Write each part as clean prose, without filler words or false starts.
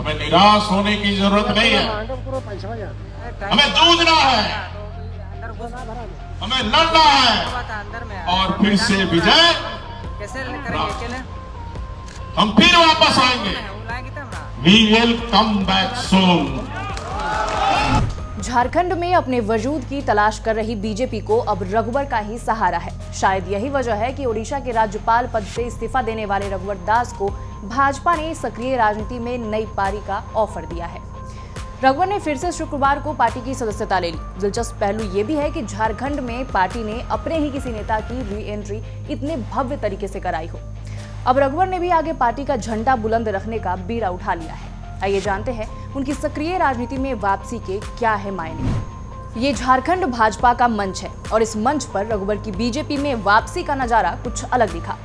हमें निराश होने की जरूरत नहीं है। हमें जूझना है, हमें लड़ना है और फिर से विजय हम फिर वापस आएंगे। We will come back soon। Jharkhand में अपने वजूद की तलाश कर रही बीजेपी को अब रघुवर का ही सहारा है। शायद यही वजह है कि ओडिशा के राज्यपाल पद से इस्तीफा देने वाले रघुवर दास को भाजपा ने सक्रिय राजनीति में नई पारी का ऑफर दिया है। रघुवर ने फिर से शुक्रवार को पार्टी की सदस्यता ले ली। दिलचस्प पहलू ये भी है कि झारखंड में पार्टी ने अपने ही किसी नेता की री एंट्री इतने भव्य तरीके से कराई हो। अब रघुवर ने भी आगे पार्टी का झंडा बुलंद रखने का बीड़ा उठा लिया है। आइए जानते हैं उनकी सक्रिय राजनीति में वापसी के क्या है मायने। ये झारखंड भाजपा का मंच है और इस मंच पर रघुवर की बीजेपी में वापसी का नजारा कुछ अलग दिखा।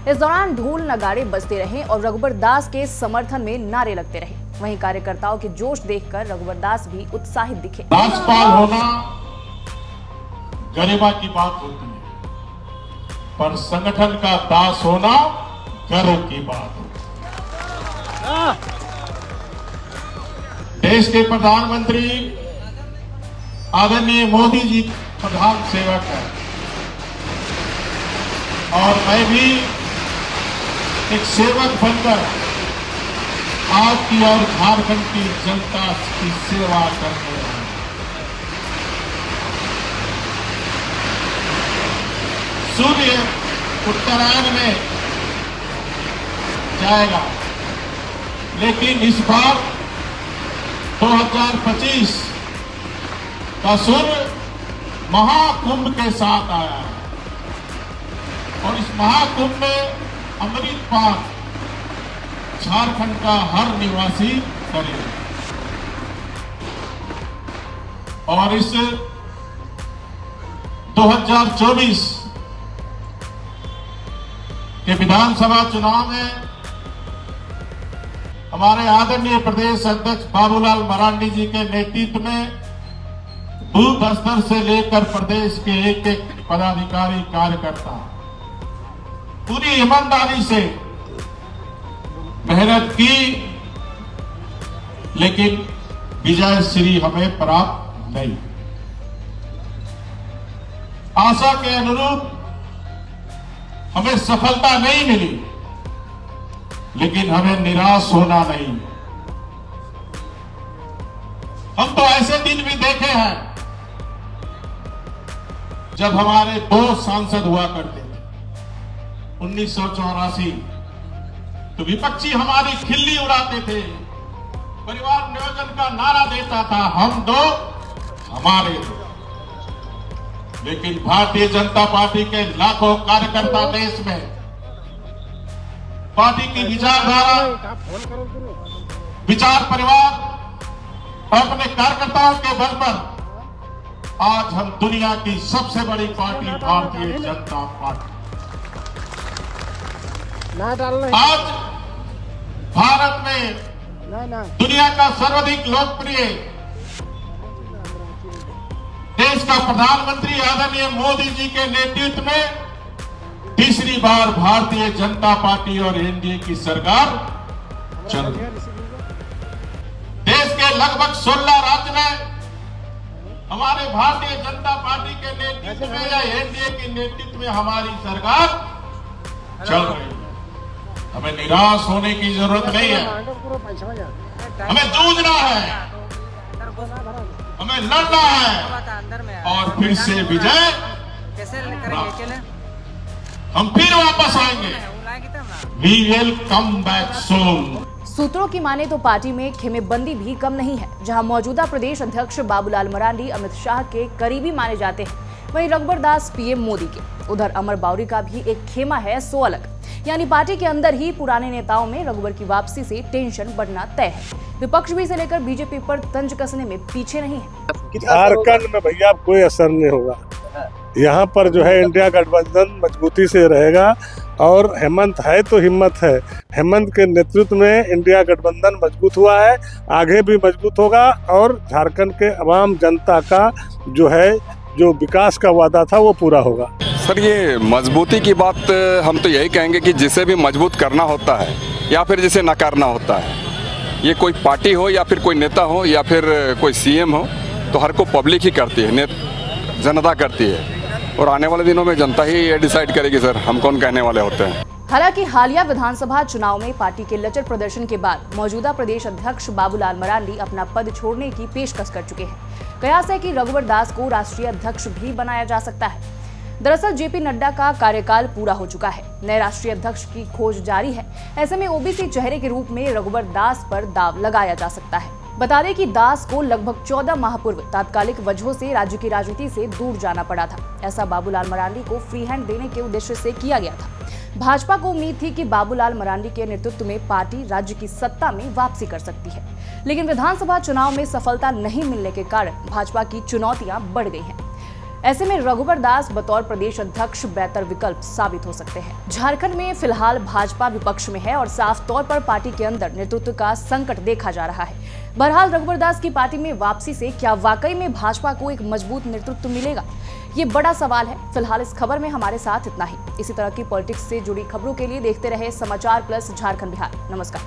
इस दौरान ढोल नगाड़े बजते रहे और रघुवर दास के समर्थन में नारे लगते रहे। वहीं कार्यकर्ताओं के जोश देखकर रघुवर दास भी उत्साहित दिखे। राज्यपाल होना गरिमा की बात होती है, पर संगठन का दास होना गर्व की बात होती है। देश के प्रधानमंत्री आदरणीय मोदी जी प्रधान सेवक है और मैं भी एक सेवक बनकर आपकी और झारखंड की जनता की सेवा करने हैं। सूर्य उत्तरायण में जाएगा, लेकिन इस बार 2025 का सूर्य महाकुंभ के साथ आया है और इस महाकुंभ में अमृत पान झारखंड का हर निवासी करेगा और इस 2024 के विधानसभा चुनाव में हमारे आदरणीय प्रदेश अध्यक्ष बाबूलाल मरांडी जी के नेतृत्व में बूथ स्तर से लेकर प्रदेश के एक एक पदाधिकारी कार्यकर्ता पूरी ईमानदारी से मेहनत की, लेकिन विजय श्री हमें प्राप्त नहीं। आशा के अनुरूप हमें सफलता नहीं मिली, लेकिन हमें निराश होना नहीं। हम तो ऐसे दिन भी देखे हैं जब हमारे 2 सांसद हुआ करते थे। 1984 तो विपक्षी हमारी खिल्ली उड़ाते थे, परिवार नियोजन का नारा देता था, हम 2 हमारे 2। लेकिन भारतीय जनता पार्टी के लाखों कार्यकर्ता देश में पार्टी की विचारधारा, विचार परिवार और अपने कार्यकर्ताओं के बल पर आज हम दुनिया की सबसे बड़ी पार्टी भारतीय जनता पार्टी। आज भारत में दुनिया का सर्वाधिक लोकप्रिय देश का प्रधानमंत्री आदरणीय मोदी जी के नेतृत्व में तीसरी बार भारतीय जनता पार्टी और एनडीए की सरकार चल रही है। देश के लगभग 16 राज्य में हमारे भारतीय जनता पार्टी के नेतृत्व में या एनडीए के नेतृत्व में हमारी सरकार चल रही है। हमें निराश होने की जरूरत नहीं है। हमें जूझना है, हमें लड़ना है और फिर से विजय हम फिर वापस आएंगे। We will come back soon। सूत्रों की माने तो पार्टी में खेमेबंदी भी कम नहीं है। जहां मौजूदा प्रदेश अध्यक्ष बाबूलाल मरांडी अमित शाह के करीबी माने जाते हैं, वहीं रघुवर दास पीएम मोदी के। उधर अमर बावरी का भी एक खेमा है सो अलग। यानी पार्टी के अंदर ही पुराने नेताओं में रघुवर की वापसी से टेंशन बढ़ना तय है। विपक्ष भी इसे लेकर बीजेपी पर तंज कसने में पीछे नहीं है। झारखंड में भैया कोई असर नहीं होगा। यहाँ पर जो है इंडिया गठबंधन मजबूती से रहेगा और हेमंत है तो हिम्मत है। हेमंत के नेतृत्व में इंडिया गठबंधन मजबूत हुआ है, आगे भी मजबूत होगा और झारखंड के आवाम जनता का जो विकास का वादा था वो पूरा होगा। सर, ये मजबूती की बात हम तो यही कहेंगे कि जिसे भी मजबूत करना होता है या फिर जिसे नकारना होता है, ये कोई पार्टी हो या फिर कोई नेता हो या फिर कोई सीएम हो, तो हर को पब्लिक ही करती है, जनता करती है। और आने वाले दिनों में जनता ही ये डिसाइड करेगी सर, हम कौन कहने वाले होते हैं। हालांकि हालिया विधानसभा चुनाव में पार्टी के लचर प्रदर्शन के बाद मौजूदा प्रदेश अध्यक्ष बाबूलाल मरांडी अपना पद छोड़ने की पेशकश कर चुके हैं। कयास है कि रघुवर दास को राष्ट्रीय अध्यक्ष भी बनाया जा सकता है। दरअसल जेपी नड्डा का कार्यकाल पूरा हो चुका है, नए राष्ट्रीय अध्यक्ष की खोज जारी है। ऐसे में ओबीसी चेहरे के रूप में रघुवर दास पर दाव लगाया जा सकता है। बता दें कि दास को लगभग 14 माह पूर्व तात्कालिक वजहों से राज्य की राजनीति से दूर जाना पड़ा था। ऐसा बाबूलाल मरांडी को फ्री हैंड देने के उद्देश्य से किया गया था। भाजपा को उम्मीद थी कि बाबूलाल मरांडी के नेतृत्व में पार्टी राज्य की सत्ता में वापसी कर सकती है, लेकिन विधानसभा चुनाव में सफलता नहीं मिलने के कारण भाजपा की चुनौतियां बढ़ गई हैं। ऐसे में रघुवर दास बतौर प्रदेश अध्यक्ष बेहतर विकल्प साबित हो सकते हैं। झारखंड में फिलहाल भाजपा विपक्ष में है और साफ तौर पर पार्टी के अंदर नेतृत्व का संकट देखा जा रहा है। बहरहाल रघुवर दास की पार्टी में वापसी से क्या वाकई में भाजपा को एक मजबूत नेतृत्व मिलेगा, ये बड़ा सवाल है। फिलहाल इस खबर में हमारे साथ इतना ही। इसी तरह की पॉलिटिक्स से जुड़ी खबरों के लिए देखते रहे समाचार प्लस झारखंड बिहार। नमस्कार।